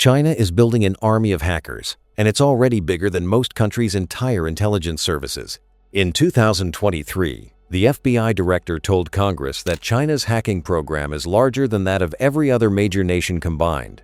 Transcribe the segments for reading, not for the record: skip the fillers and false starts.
China is building an army of hackers, and it's already bigger than most countries' entire intelligence services. In 2023, the FBI director told Congress that China's hacking program is larger than that of every other major nation combined.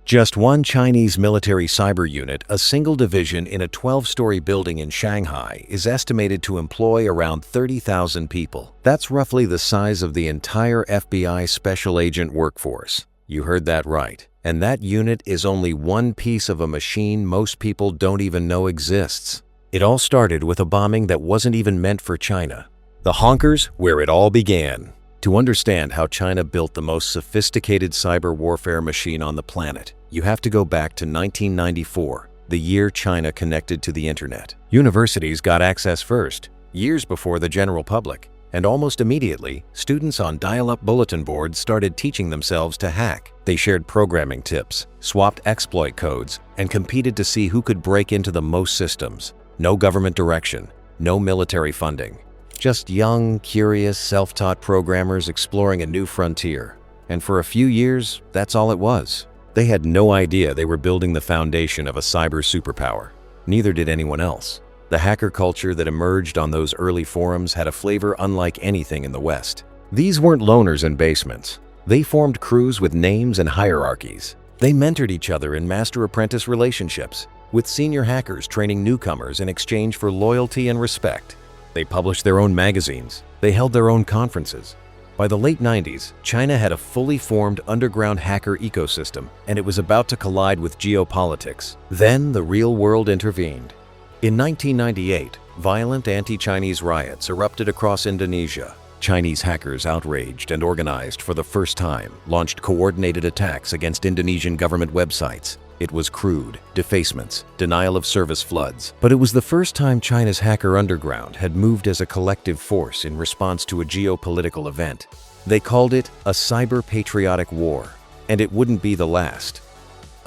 Just one Chinese military cyber unit, a single division in a 12-story building in Shanghai, is estimated to employ around 30,000 people. That's roughly the size of the entire FBI special agent workforce. You heard that right. And that unit is only one piece of a machine most people don't even know exists. It all started with a bombing that wasn't even meant for China. The Honkers, where it all began. To understand how China built the most sophisticated cyber warfare machine on the planet, you have to go back to 1994, the year China connected to the internet. Universities got access first, years before the general public, and almost immediately, students on dial-up bulletin boards started teaching themselves to hack. They shared programming tips, swapped exploit codes, and competed to see who could break into the most systems. No government direction, no military funding. Just young, curious, self-taught programmers exploring a new frontier. And for a few years, that's all it was. They had no idea they were building the foundation of a cyber superpower. Neither did anyone else. The hacker culture that emerged on those early forums had a flavor unlike anything in the West. These weren't loners in basements. They formed crews with names and hierarchies. They mentored each other in master-apprentice relationships, with senior hackers training newcomers in exchange for loyalty and respect. They published their own magazines. They held their own conferences. By the late 90s, China had a fully formed underground hacker ecosystem, and it was about to collide with geopolitics. Then the real world intervened. In 1998, violent anti-Chinese riots erupted across Indonesia. Chinese hackers, outraged and organized for the first time, launched coordinated attacks against Indonesian government websites. It was crude, defacements, denial of service floods. But it was the first time China's hacker underground had moved as a collective force in response to a geopolitical event. They called it a cyber-patriotic war, and it wouldn't be the last.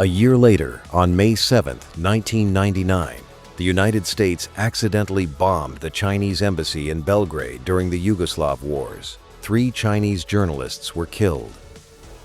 A year later, on May 7, 1999, the United States accidentally bombed the Chinese embassy in Belgrade during the Yugoslav wars. 3 Chinese journalists were killed.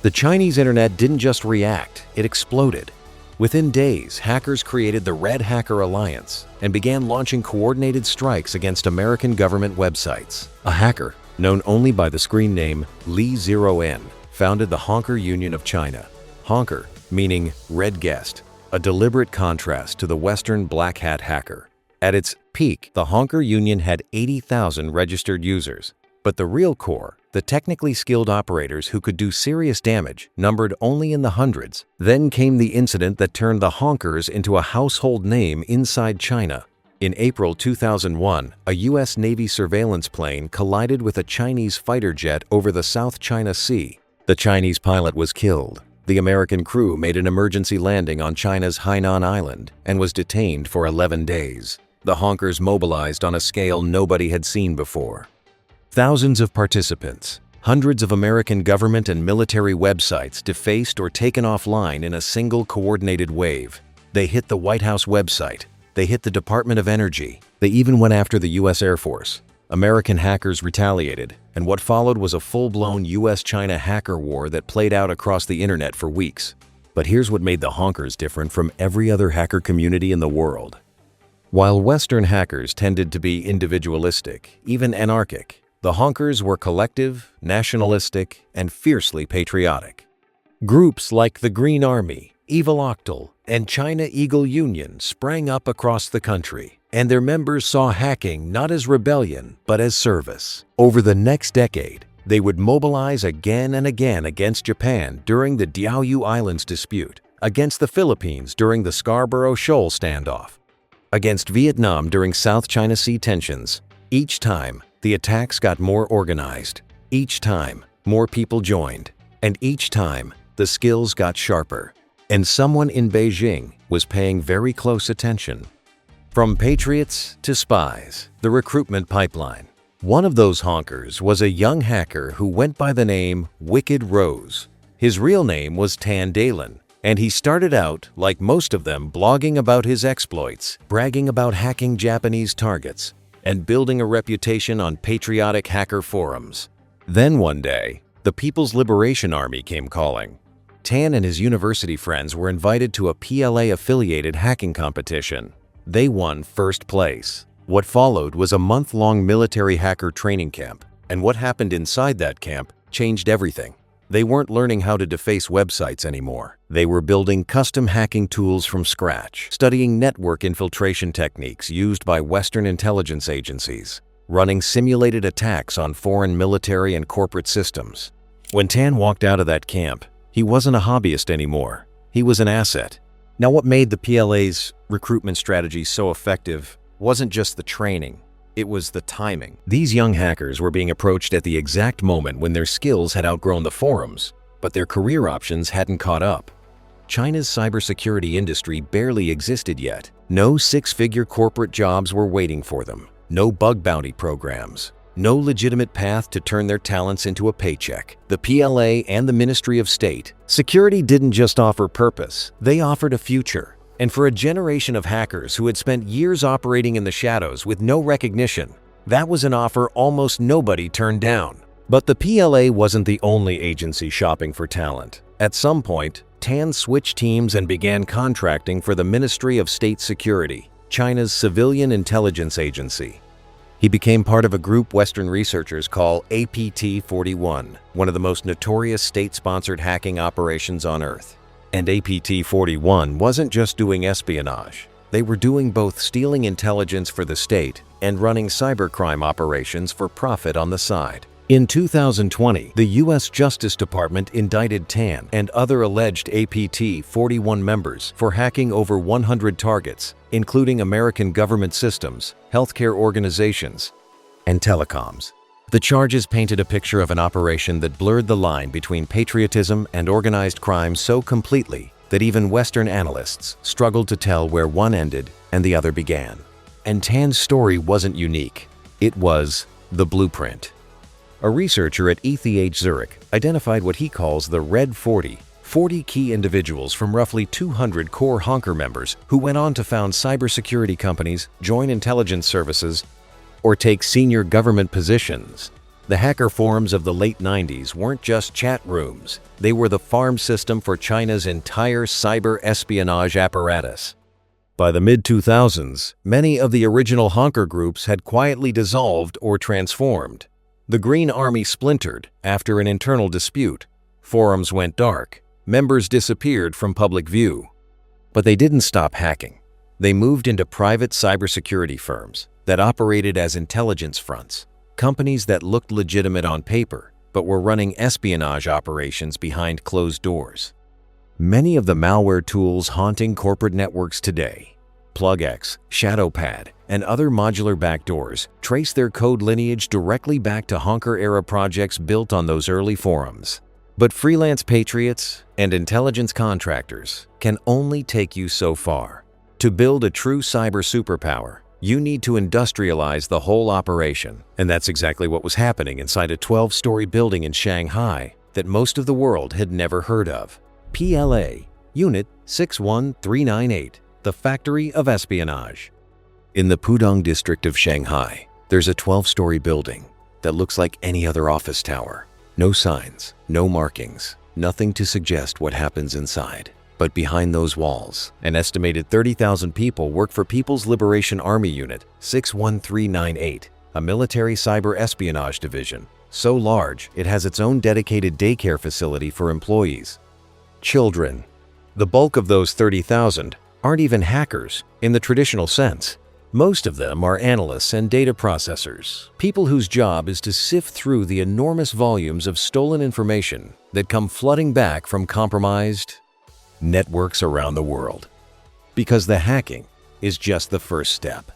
The Chinese internet didn't just react, it exploded. Within days, hackers created the Red Hacker Alliance and began launching coordinated strikes against American government websites. A hacker, known only by the screen name Li 0N, founded the Honker Union of China. Honker, meaning red guest, a deliberate contrast to the Western black hat hacker. At its peak, the Honker Union had 80,000 registered users. But the real core, the technically skilled operators who could do serious damage, numbered only in the hundreds. Then came the incident that turned the Honkers into a household name inside China. In April 2001, a U.S. Navy surveillance plane collided with a Chinese fighter jet over the South China Sea. The Chinese pilot was killed. The American crew made an emergency landing on China's Hainan Island and was detained for 11 days. The Honkers mobilized on a scale nobody had seen before. Thousands of participants, hundreds of American government and military websites defaced or taken offline in a single coordinated wave. They hit the White House website. They hit the Department of Energy. They even went after the U.S. Air Force. American hackers retaliated, and what followed was a full-blown U.S.-China hacker war that played out across the internet for weeks. But here's what made the Honkers different from every other hacker community in the world. While Western hackers tended to be individualistic, even anarchic, the Honkers were collective, nationalistic, and fiercely patriotic. Groups like the Green Army, Evil Octal, and China Eagle Union sprang up across the country, and their members saw hacking not as rebellion, but as service. Over the next decade, they would mobilize again and again against Japan during the Diaoyu Islands dispute, against the Philippines during the Scarborough Shoal standoff, against Vietnam during South China Sea tensions. Each time, the attacks got more organized. Each time, more people joined. And each time, the skills got sharper. And someone in Beijing was paying very close attention. From patriots to spies, the recruitment pipeline. One of those Honkers was a young hacker who went by the name Wicked Rose. His real name was Tan Dalen, and he started out, like most of them, blogging about his exploits, bragging about hacking Japanese targets, and building a reputation on patriotic hacker forums. Then one day, the People's Liberation Army came calling. Tan and his university friends were invited to a PLA-affiliated hacking competition. They won first place. What followed was a month-long military hacker training camp, and what happened inside that camp changed everything. They weren't learning how to deface websites anymore. They were building custom hacking tools from scratch, studying network infiltration techniques used by Western intelligence agencies, running simulated attacks on foreign military and corporate systems. When Tan walked out of that camp, he wasn't a hobbyist anymore. He was an asset. Now, what made the PLA's recruitment strategy so effective wasn't just the training. It was the timing. These young hackers were being approached at the exact moment when their skills had outgrown the forums, but their career options hadn't caught up. China's cybersecurity industry barely existed yet. No six-figure corporate jobs were waiting for them. No bug bounty programs. No legitimate path to turn their talents into a paycheck. The PLA and the Ministry of State. Security didn't just offer purpose, they offered a future. And for a generation of hackers who had spent years operating in the shadows with no recognition, that was an offer almost nobody turned down. But the PLA wasn't the only agency shopping for talent. At some point, Tan switched teams and began contracting for the Ministry of State Security, China's civilian intelligence agency. He became part of a group Western researchers call APT-41, one of the most notorious state-sponsored hacking operations on Earth. And APT-41 wasn't just doing espionage. They were doing both stealing intelligence for the state and running cybercrime operations for profit on the side. In 2020, the U.S. Justice Department indicted Tan and other alleged APT-41 members for hacking over 100 targets, including American government systems, healthcare organizations, and telecoms. The charges painted a picture of an operation that blurred the line between patriotism and organized crime so completely that even Western analysts struggled to tell where one ended and the other began. And Tan's story wasn't unique. It was the blueprint. A researcher at ETH Zurich identified what he calls the Red 40 key individuals from roughly 200 core Honker members who went on to found cybersecurity companies, join intelligence services, or take senior government positions. The hacker forums of the late 90s weren't just chat rooms. They were the farm system for China's entire cyber espionage apparatus. By the mid-2000s, many of the original Honker groups had quietly dissolved or transformed. The Green Army splintered after an internal dispute. Forums went dark. Members disappeared from public view. But they didn't stop hacking. They moved into private cybersecurity firms that operated as intelligence fronts, companies that looked legitimate on paper but were running espionage operations behind closed doors. Many of the malware tools haunting corporate networks today, PlugX, ShadowPad, and other modular backdoors, trace their code lineage directly back to Honker-era projects built on those early forums. But freelance patriots and intelligence contractors can only take you so far. To build a true cyber superpower, you need to industrialize the whole operation. And that's exactly what was happening inside a 12-story building in Shanghai that most of the world had never heard of. PLA Unit 61398, the Factory of Espionage. In the Pudong district of Shanghai, there's a 12-story building that looks like any other office tower. No signs, no markings, nothing to suggest what happens inside. But behind those walls, an estimated 30,000 people work for People's Liberation Army Unit 61398, a military cyber espionage division, so large it has its own dedicated daycare facility for employees. Children. The bulk of those 30,000 aren't even hackers in the traditional sense. Most of them are analysts and data processors, people whose job is to sift through the enormous volumes of stolen information that come flooding back from compromised networks around the world. Because the hacking is just the first step.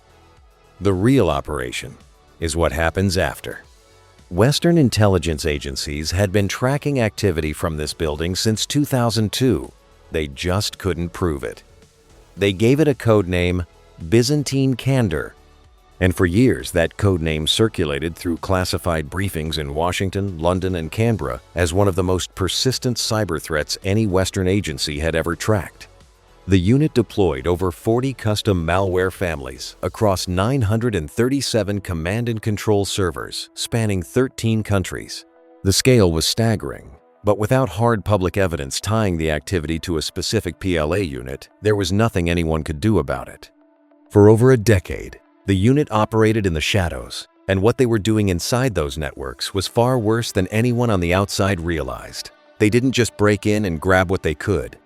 The real operation is what happens after. Western intelligence agencies had been tracking activity from this building since 2002. They just couldn't prove it. They gave it a code name, Byzantine Candor. And for years, that code name circulated through classified briefings in Washington, London, and Canberra as one of the most persistent cyber threats any Western agency had ever tracked. The unit deployed over 40 custom malware families across 937 command and control servers spanning 13 countries. The scale was staggering. But without hard public evidence tying the activity to a specific PLA unit, there was nothing anyone could do about it. For over a decade, the unit operated in the shadows, and what they were doing inside those networks was far worse than anyone on the outside realized. They didn't just break in and grab what they could.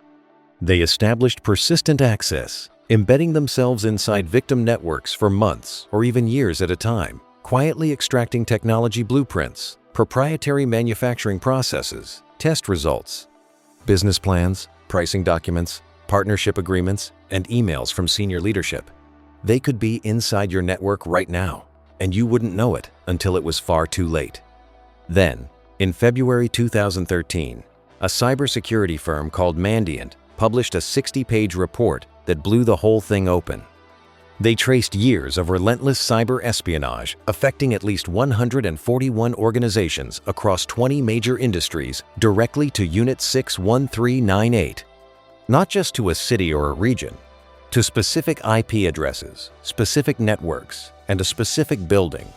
They established persistent access, embedding themselves inside victim networks for months or even years at a time, quietly extracting technology blueprints, proprietary manufacturing processes, test results, business plans, pricing documents, partnership agreements, and emails from senior leadership. They could be inside your network right now, and you wouldn't know it until it was far too late. Then, in February 2013, a cybersecurity firm called Mandiant published a 60-page report that blew the whole thing open. They traced years of relentless cyber espionage affecting at least 141 organizations across 20 major industries directly to Unit 61398. Not just to a city or a region, to specific IP addresses, specific networks, and a specific building.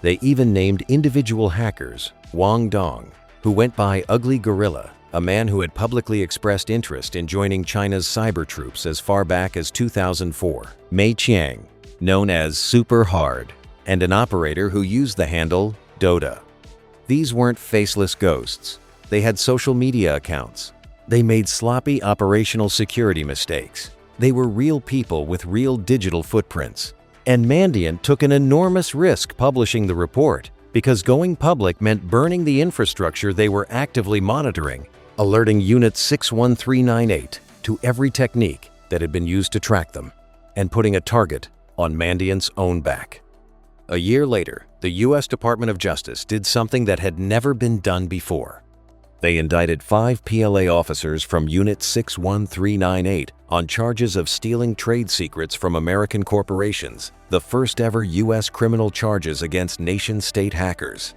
They even named individual hackers, Wang Dong, who went by Ugly Gorilla, a man who had publicly expressed interest in joining China's cyber troops as far back as 2004, Mei Qiang, known as Super Hard, and an operator who used the handle Dota. These weren't faceless ghosts. They had social media accounts. They made sloppy operational security mistakes. They were real people with real digital footprints. And Mandiant took an enormous risk publishing the report, because going public meant burning the infrastructure they were actively monitoring, alerting Unit 61398 to every technique that had been used to track them, and putting a target on Mandiant's own back. A year later, the U.S. Department of Justice did something that had never been done before. They indicted 5 PLA officers from Unit 61398 on charges of stealing trade secrets from American corporations, the first ever U.S. criminal charges against nation-state hackers.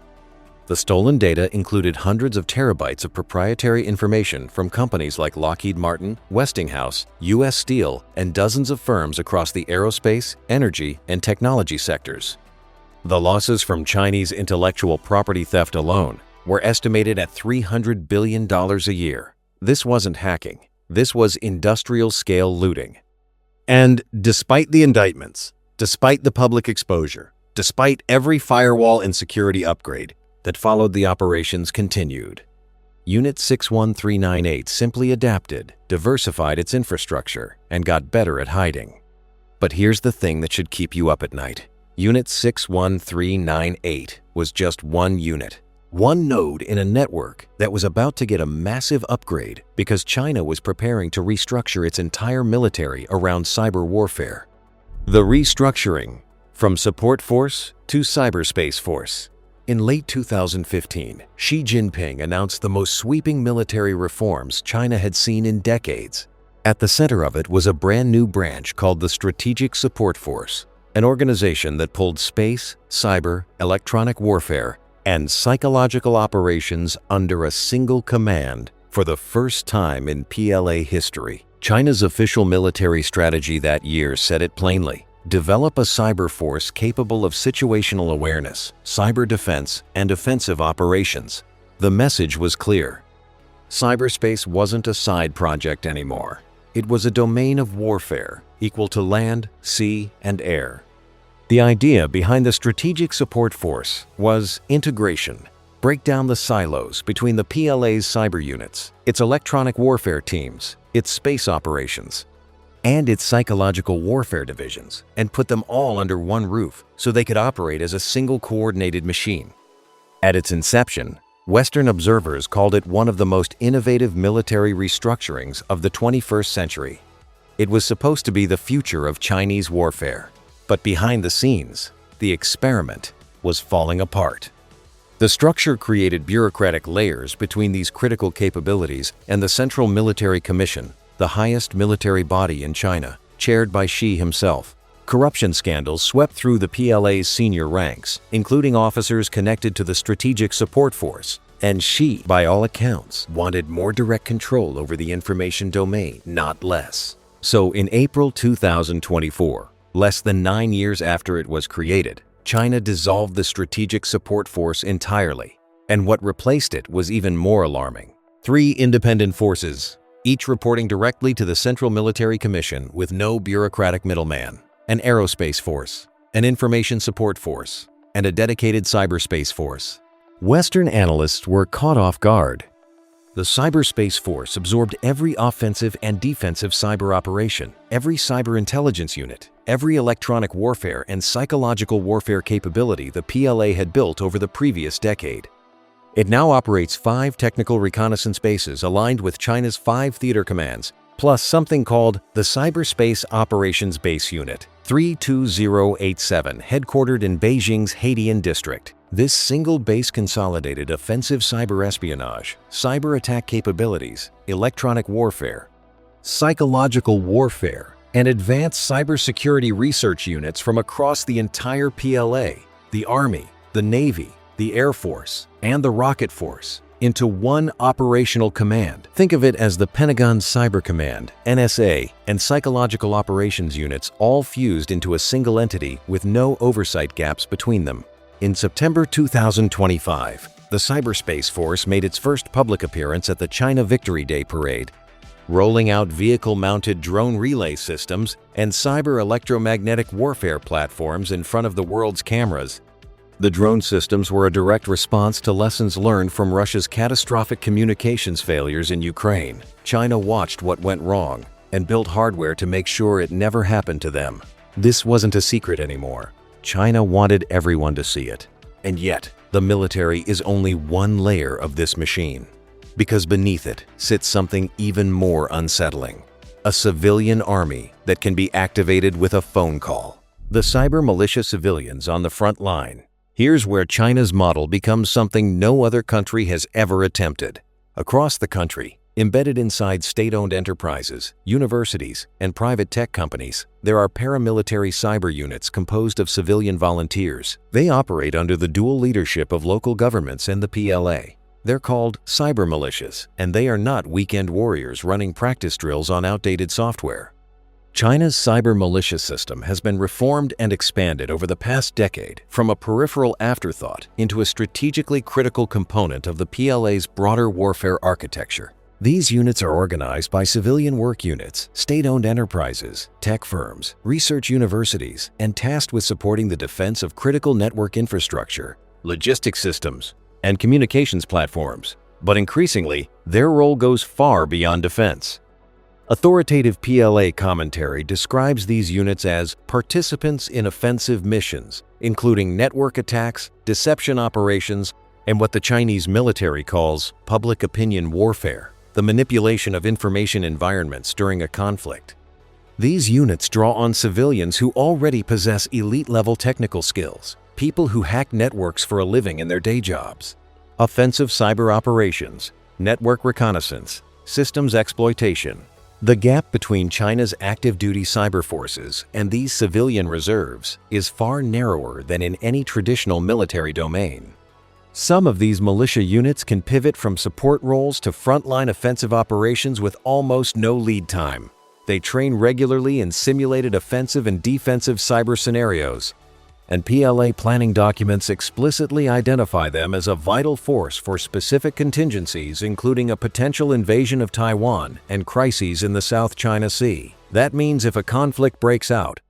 The stolen data included hundreds of terabytes of proprietary information from companies like Lockheed Martin, Westinghouse, U.S. Steel, and dozens of firms across the aerospace, energy, and technology sectors. The losses from Chinese intellectual property theft alone were estimated at $300 billion a year. This wasn't hacking. This was industrial-scale looting. And despite the indictments, despite the public exposure, despite every firewall and security upgrade that followed, the operations continued. Unit 61398 simply adapted, diversified its infrastructure, and got better at hiding. But here's the thing that should keep you up at night. Unit 61398 was just one unit, one node in a network that was about to get a massive upgrade because China was preparing to restructure its entire military around cyber warfare. The restructuring, from support force to cyberspace force. In late 2015, Xi Jinping announced the most sweeping military reforms China had seen in decades. At the center of it was a brand new branch called the Strategic Support Force, an organization that pulled space, cyber, electronic warfare, and psychological operations under a single command for the first time in PLA history. China's official military strategy that year said it plainly: develop a cyber force capable of situational awareness, cyber defense, and offensive operations. The message was clear. Cyberspace wasn't a side project anymore. It was a domain of warfare, equal to land, sea, and air. The idea behind the Strategic Support Force was integration. Break down the silos between the PLA's cyber units, its electronic warfare teams, its space operations, and its psychological warfare divisions, and put them all under one roof so they could operate as a single coordinated machine. At its inception, Western observers called it one of the most innovative military restructurings of the 21st century. It was supposed to be the future of Chinese warfare. But behind the scenes, the experiment was falling apart. The structure created bureaucratic layers between these critical capabilities and the Central Military Commission, the highest military body in China, chaired by Xi himself. Corruption scandals swept through the PLA's senior ranks, including officers connected to the Strategic Support Force, and Xi, by all accounts, wanted more direct control over the information domain, not less. So in April 2024, less than 9 years after it was created, China dissolved the Strategic Support Force entirely, and what replaced it was even more alarming. 3 independent forces, each reporting directly to the Central Military Commission with no bureaucratic middleman. An aerospace force, an information support force, and a dedicated cyberspace force. Western analysts were caught off guard. The cyberspace force absorbed every offensive and defensive cyber operation, every cyber intelligence unit, every electronic warfare and psychological warfare capability the PLA had built over the previous decade. It now operates 5 technical reconnaissance bases aligned with China's 5 theater commands, plus something called the Cyberspace Operations Base Unit 32087, headquartered in Beijing's Haidian district. This single base consolidated offensive cyber espionage, cyber attack capabilities, electronic warfare, psychological warfare, and advanced cybersecurity research units from across the entire PLA, the Army, the Navy, the Air Force, and the Rocket Force, into one operational command. Think of it as the Pentagon Cyber Command, NSA, and Psychological Operations Units all fused into a single entity with no oversight gaps between them. In September 2025, the Cyberspace Force made its first public appearance at the China Victory Day Parade, rolling out vehicle-mounted drone relay systems and cyber electromagnetic warfare platforms in front of the world's cameras. The drone systems were a direct response to lessons learned from Russia's catastrophic communications failures in Ukraine. China watched what went wrong and built hardware to make sure it never happened to them. This wasn't a secret anymore. China wanted everyone to see it. And yet, the military is only one layer of this machine. Because beneath it sits something even more unsettling. A civilian army that can be activated with a phone call. The cyber militia civilians on the front line. Here's where China's model becomes something no other country has ever attempted. Across the country, embedded inside state-owned enterprises, universities, and private tech companies, there are paramilitary cyber units composed of civilian volunteers. They operate under the dual leadership of local governments and the PLA. They're called cyber militias, and they are not weekend warriors running practice drills on outdated software. China's cyber militia system has been reformed and expanded over the past decade from a peripheral afterthought into a strategically critical component of the PLA's broader warfare architecture. These units are organized by civilian work units, state-owned enterprises, tech firms, research universities, and tasked with supporting the defense of critical network infrastructure, logistics systems, and communications platforms. But increasingly, their role goes far beyond defense. Authoritative PLA commentary describes these units as participants in offensive missions, including network attacks, deception operations, and what the Chinese military calls public opinion warfare, the manipulation of information environments during a conflict. These units draw on civilians who already possess elite-level technical skills, people who hack networks for a living in their day jobs. Offensive cyber operations, network reconnaissance, systems exploitation. The gap between China's active-duty cyber forces and these civilian reserves is far narrower than in any traditional military domain. Some of these militia units can pivot from support roles to frontline offensive operations with almost no lead time. They train regularly in simulated offensive and defensive cyber scenarios, and PLA planning documents explicitly identify them as a vital force for specific contingencies, including a potential invasion of Taiwan and crises in the South China Sea. That means if a conflict breaks out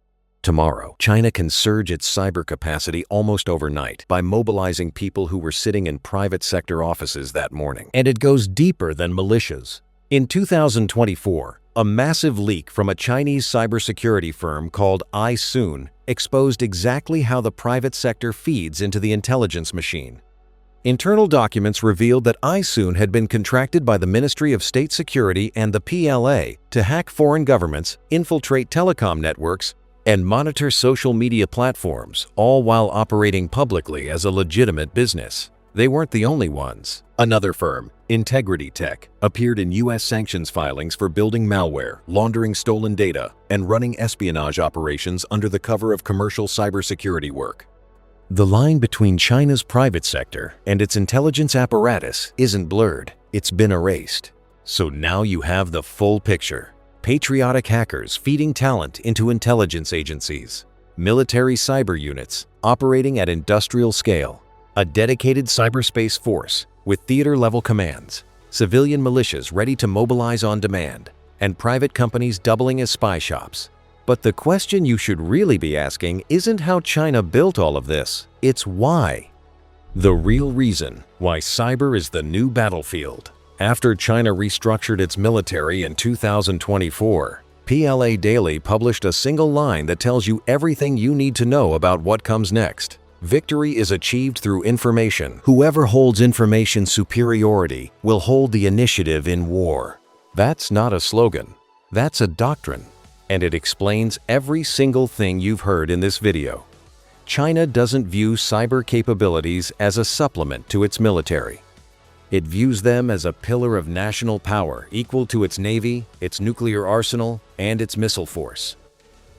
tomorrow, China can surge its cyber capacity almost overnight by mobilizing people who were sitting in private sector offices that morning. And it goes deeper than militias. In 2024, a massive leak from a Chinese cybersecurity firm called iSoon exposed exactly how the private sector feeds into the intelligence machine. Internal documents revealed that iSoon had been contracted by the Ministry of State Security and the PLA to hack foreign governments, infiltrate telecom networks, and monitor social media platforms, all while operating publicly as a legitimate business. They weren't the only ones. Another firm, Integrity Tech, appeared in U.S. sanctions filings for building malware, laundering stolen data, and running espionage operations under the cover of commercial cybersecurity work. The line between China's private sector and its intelligence apparatus isn't blurred, it's been erased. So now you have the full picture. Patriotic hackers feeding talent into intelligence agencies, military cyber units operating at industrial scale, a dedicated cyberspace force with theater-level commands, civilian militias ready to mobilize on demand, and private companies doubling as spy shops. But the question you should really be asking isn't how China built all of this, it's why. The real reason why cyber is the new battlefield. After China restructured its military in 2024, PLA Daily published a single line that tells you everything you need to know about what comes next. Victory is achieved through information. Whoever holds information superiority will hold the initiative in war. That's not a slogan. That's a doctrine. And it explains every single thing you've heard in this video. China doesn't view cyber capabilities as a supplement to its military. It views them as a pillar of national power equal to its navy, its nuclear arsenal, and its missile force.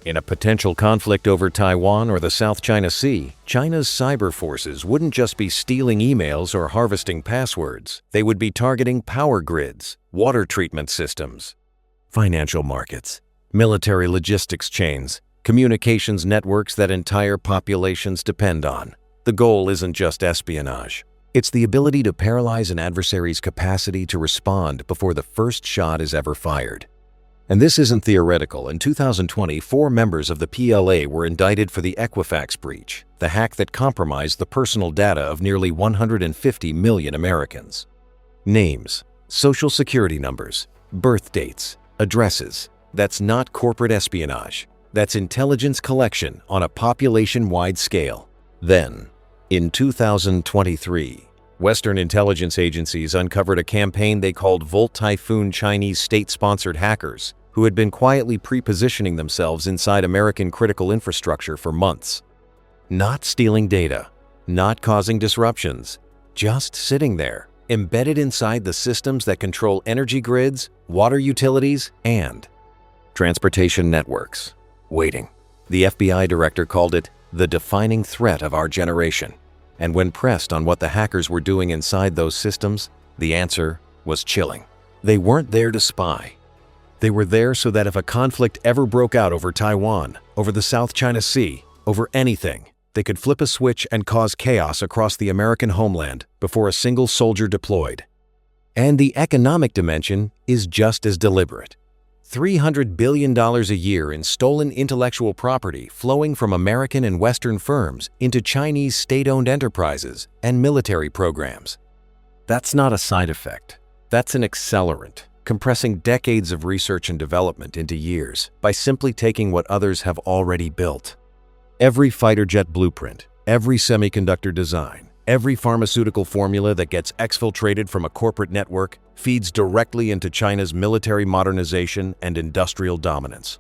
In a potential conflict over Taiwan or the South China Sea, China's cyber forces wouldn't just be stealing emails or harvesting passwords. They would be targeting power grids, water treatment systems, financial markets, military logistics chains, communications networks that entire populations depend on. The goal isn't just espionage. It's the ability to paralyze an adversary's capacity to respond before the first shot is ever fired. And this isn't theoretical. In 2020, 4 members of the PLA were indicted for the Equifax breach, the hack that compromised the personal data of nearly 150 million Americans. Names, social security numbers, birth dates, addresses. That's not corporate espionage. That's intelligence collection on a population-wide scale. Then, in 2023, Western intelligence agencies uncovered a campaign they called Volt Typhoon Chinese state-sponsored hackers who had been quietly pre-positioning themselves inside American critical infrastructure for months. Not stealing data, not causing disruptions, just sitting there, embedded inside the systems that control energy grids, water utilities, and transportation networks. Waiting. The FBI director called it the defining threat of our generation. And when pressed on what the hackers were doing inside those systems, the answer was chilling. They weren't there to spy. They were there so that if a conflict ever broke out over Taiwan, over the South China Sea, over anything, they could flip a switch and cause chaos across the American homeland before a single soldier deployed. And the economic dimension is just as deliberate. $300 billion a year in stolen intellectual property flowing from American and Western firms into Chinese state-owned enterprises and military programs. That's not a side effect. That's an accelerant, compressing decades of research and development into years by simply taking what others have already built. Every fighter jet blueprint, every semiconductor design, every pharmaceutical formula that gets exfiltrated from a corporate network feeds directly into China's military modernization and industrial dominance.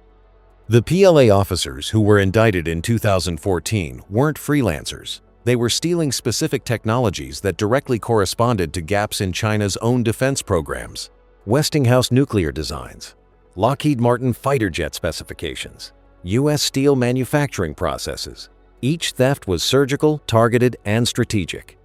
The PLA officers who were indicted in 2014 weren't freelancers. They were stealing specific technologies that directly corresponded to gaps in China's own defense programs. Westinghouse nuclear designs, Lockheed Martin fighter jet specifications, U.S. steel manufacturing processes. Each theft was surgical, targeted, and strategic.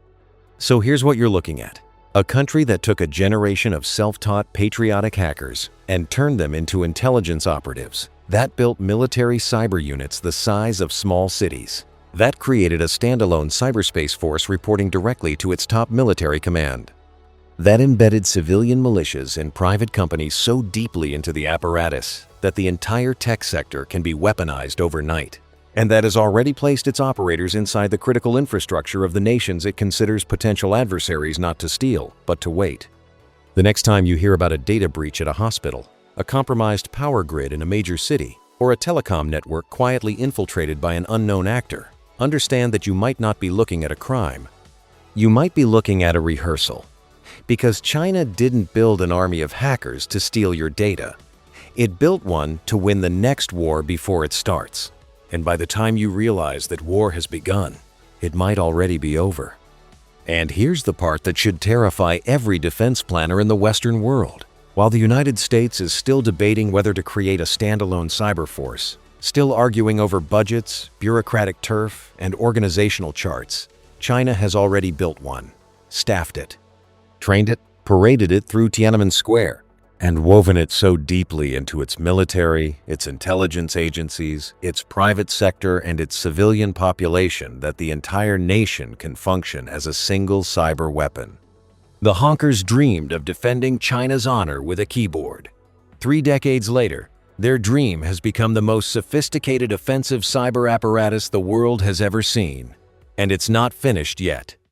So here's what you're looking at. A country that took a generation of self-taught patriotic hackers and turned them into intelligence operatives. That built military cyber units the size of small cities. That created a standalone cyberspace force reporting directly to its top military command. That embedded civilian militias and private companies so deeply into the apparatus that the entire tech sector can be weaponized overnight. And that has already placed its operators inside the critical infrastructure of the nations it considers potential adversaries not to steal, but to wait. The next time you hear about a data breach at a hospital, a compromised power grid in a major city, or a telecom network quietly infiltrated by an unknown actor, understand that you might not be looking at a crime. You might be looking at a rehearsal. Because China didn't build an army of hackers to steal your data. It built one to win the next war before it starts. And by the time you realize that war has begun, it might already be over. And here's the part that should terrify every defense planner in the Western world. While the United States is still debating whether to create a standalone cyber force, still arguing over budgets, bureaucratic turf, and organizational charts, China has already built one, staffed it, trained it, paraded it through Tiananmen Square, and woven it so deeply into its military, its intelligence agencies, its private sector, and its civilian population that the entire nation can function as a single cyber weapon. The honkers dreamed of defending China's honor with a keyboard. 3 decades later, their dream has become the most sophisticated offensive cyber apparatus the world has ever seen. And it's not finished yet.